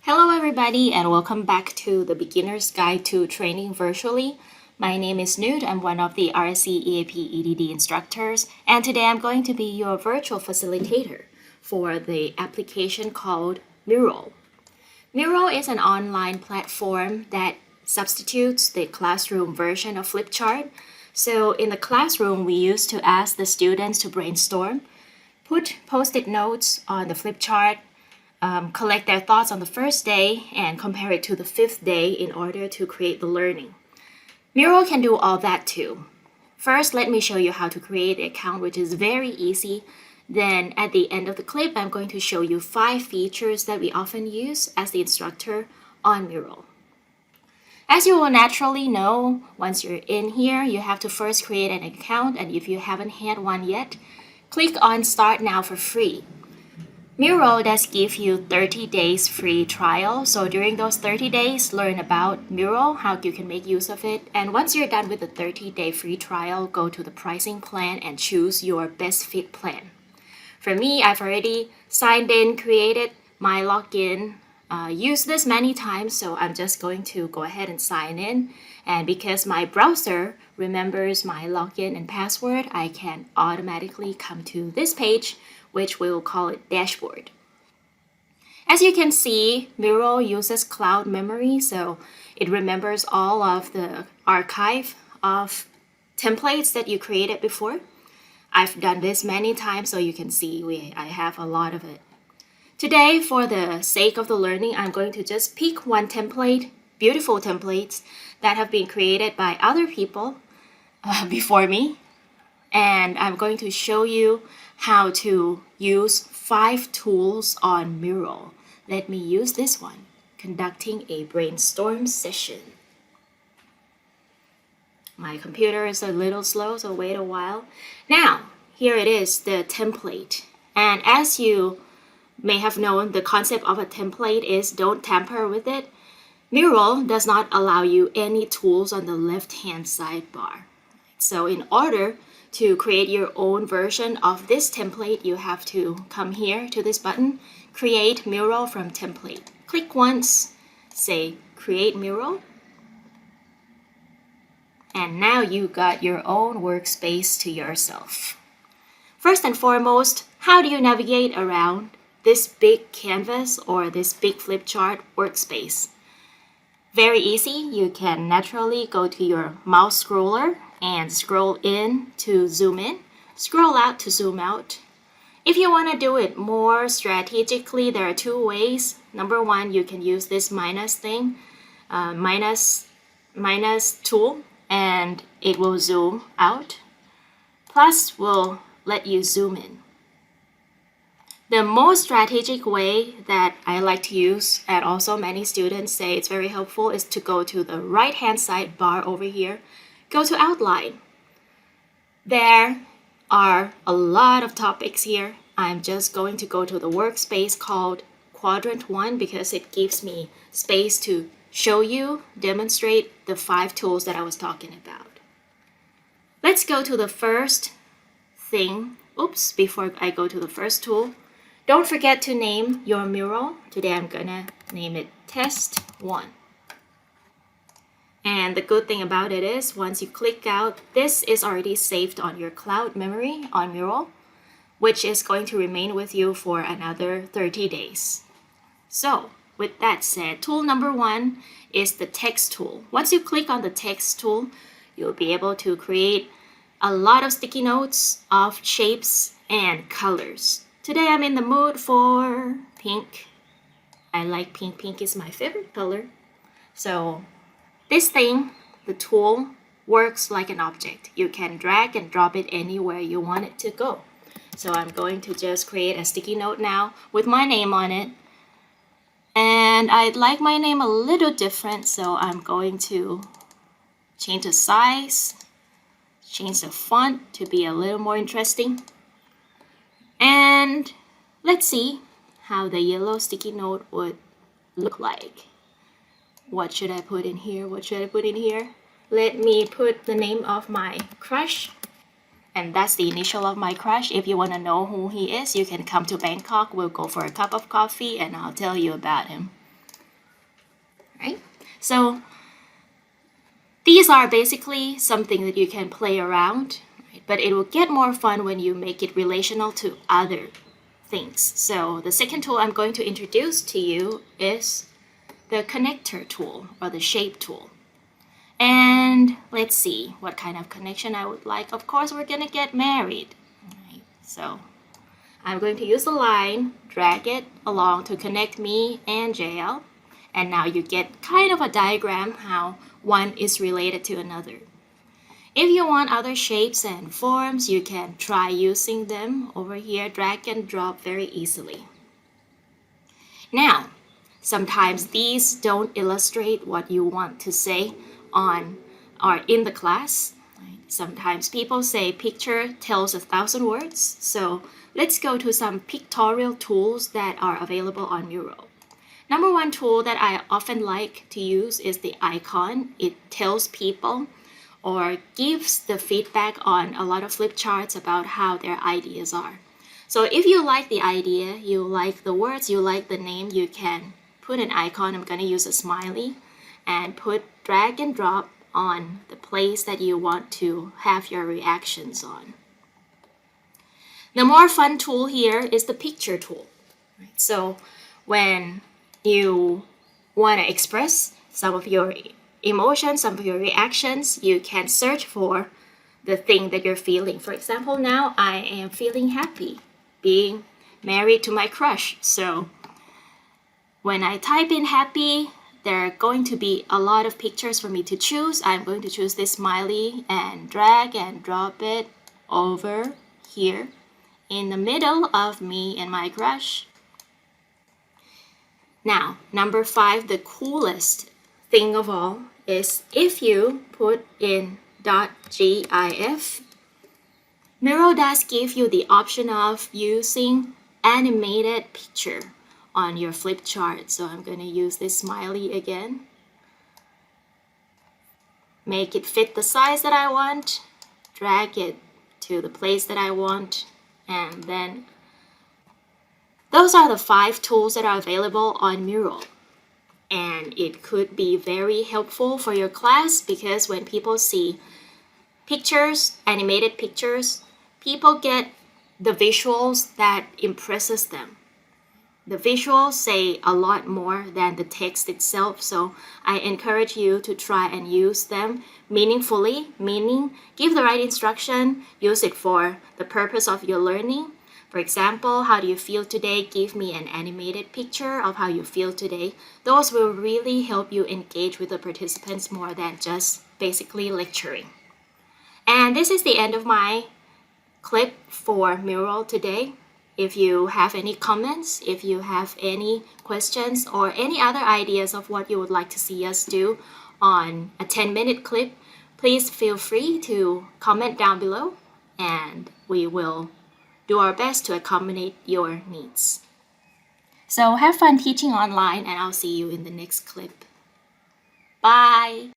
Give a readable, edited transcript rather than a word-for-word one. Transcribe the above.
Hello everybody and welcome back to the Beginner's Guide to Training Virtually. My name is Newt. I'm one of the RSC EAP EDD instructors, and today I'm going to be your virtual facilitator for the application called Mural. Mural is an online platform that substitutes the classroom version of Flipchart. So in the classroom, we used to ask the students to brainstorm, put post-it notes on the Flipchart, collect their thoughts on the first day, and compare it to the fifth day in order to create the learning. Mural can do all that too. First, let me show you how to create an account, which is very easy. Then at the end of the clip, I'm going to show you 5 features that we often use as the instructor on Mural. As you will naturally know, once you're in here, you have to first create an account, and if you haven't had one yet, click on Start Now for free. Mural does give you 30 days free trial, so during those 30 days, learn about Mural, how you can make use of it, and once you're done with the 30-day free trial, go to the pricing plan and choose your best fit plan. For me, I've already signed in, created my login, used this many times, so I'm just going to go ahead and sign in, and because my browser remembers my login and password, I can automatically come to this page, which we'll call it Dashboard. As you can see, Mural uses cloud memory, so it remembers all of the archive of templates that you created before. I've done this many times, so you can see I have a lot of it. Today, for the sake of the learning, I'm going to just pick one template, beautiful templates that have been created by other people before me, and I'm going to show you how to use 5 tools on Mural. Let me use this one, conducting a brainstorm session. My computer is a little slow, so wait a while. Now, here it is, the template. And as you may have known, the concept of a template is don't tamper with it. Mural does not allow you any tools on the left-hand sidebar. So in order to create your own version of this template, you have to come here to this button, Create Mural from Template. Click once, say Create Mural, and now you got your own workspace to yourself. First and foremost, how do you navigate around this big canvas or this big Flipchart workspace? Very easy. You can naturally go to your mouse scroller and scroll in to zoom in, scroll out to zoom out. If you want to do it more strategically, there are 2 ways. Number 1, you can use this minus thing, minus tool, and it will zoom out. Plus will let you zoom in. The most strategic way that I like to use, and also many students say it's very helpful, is to go to the right-hand side bar over here. Go to Outline. There are a lot of topics here. I'm just going to go to the workspace called Quadrant 1 because it gives me space to show you, demonstrate the 5 tools that I was talking about. Let's go to the first thing. Oops, before I go to the first tool, don't forget to name your mural. Today I'm gonna name it Test 1. And the good thing about it is once you click out, this is already saved on your cloud memory on Mural, which is going to remain with you for another 30 days. So with that said, tool number 1 is the text tool. Once you click on the text tool, you'll be able to create a lot of sticky notes of shapes and colors. Today I'm in the mood for pink. I like pink. Pink is my favorite color. So this thing, the tool, works like an object. You can drag and drop it anywhere you want it to go. So I'm going to just create a sticky note now with my name on it. And I'd like my name a little different, so I'm going to change the size, change the font to be a little more interesting. And let's see how the yellow sticky note would look like. What should I put in here? What should I put in here? Let me put the name of my crush. And that's the initial of my crush. If you want to know who he is, you can come to Bangkok. We'll go for a cup of coffee and I'll tell you about him. right? So these are basically something that you can play around, right? But it will get more fun when you make it relational to other things. So the second tool I'm going to introduce to you is the connector tool or the shape tool. And let's see what kind of connection I would like. Of course, we're gonna get married, right? So I'm going to use the line, drag it along to connect me and JL. And now you get kind of a diagram how one is related to another. If you want other shapes and forms, you can try using them over here, drag and drop very easily. Now, sometimes these don't illustrate what you want to say on or in the class. Sometimes people say picture tells 1,000 words. So let's go to some pictorial tools that are available on Mural. Number one tool that I often like to use is the icon. It tells people or gives the feedback on a lot of flip charts about how their ideas are. So if you like the idea, you like the words, you like the name, you can put an icon. I'm going to use a smiley and drag and drop on the place that you want to have your reactions on. The more fun tool here is the picture tool. Right? So when you want to express some of your emotions, some of your reactions, you can search for the thing that you're feeling. For example, now I am feeling happy being married to my crush. So when I type in happy, there are going to be a lot of pictures for me to choose. I'm going to choose this smiley and drag and drop it over here in the middle of me and my crush. Now, number 5, the coolest thing of all is if you put in .gif, Mural does give you the option of using animated picture on your flip chart. So I'm going to use this smiley again. Make it fit the size that I want, drag it to the place that I want, and then those are the 5 tools that are available on Mural. And it could be very helpful for your class because when people see pictures, animated pictures, people get the visuals that impresses them. The visuals say a lot more than the text itself, so I encourage you to try and use them meaningfully, meaning give the right instruction, use it for the purpose of your learning. For example, how do you feel today? Give me an animated picture of how you feel today. Those will really help you engage with the participants more than just basically lecturing. And this is the end of my clip for Mural today. If you have any comments, if you have any questions or any other ideas of what you would like to see us do on a 10-minute clip, please feel free to comment down below and we will do our best to accommodate your needs. So have fun teaching online and I'll see you in the next clip. Bye!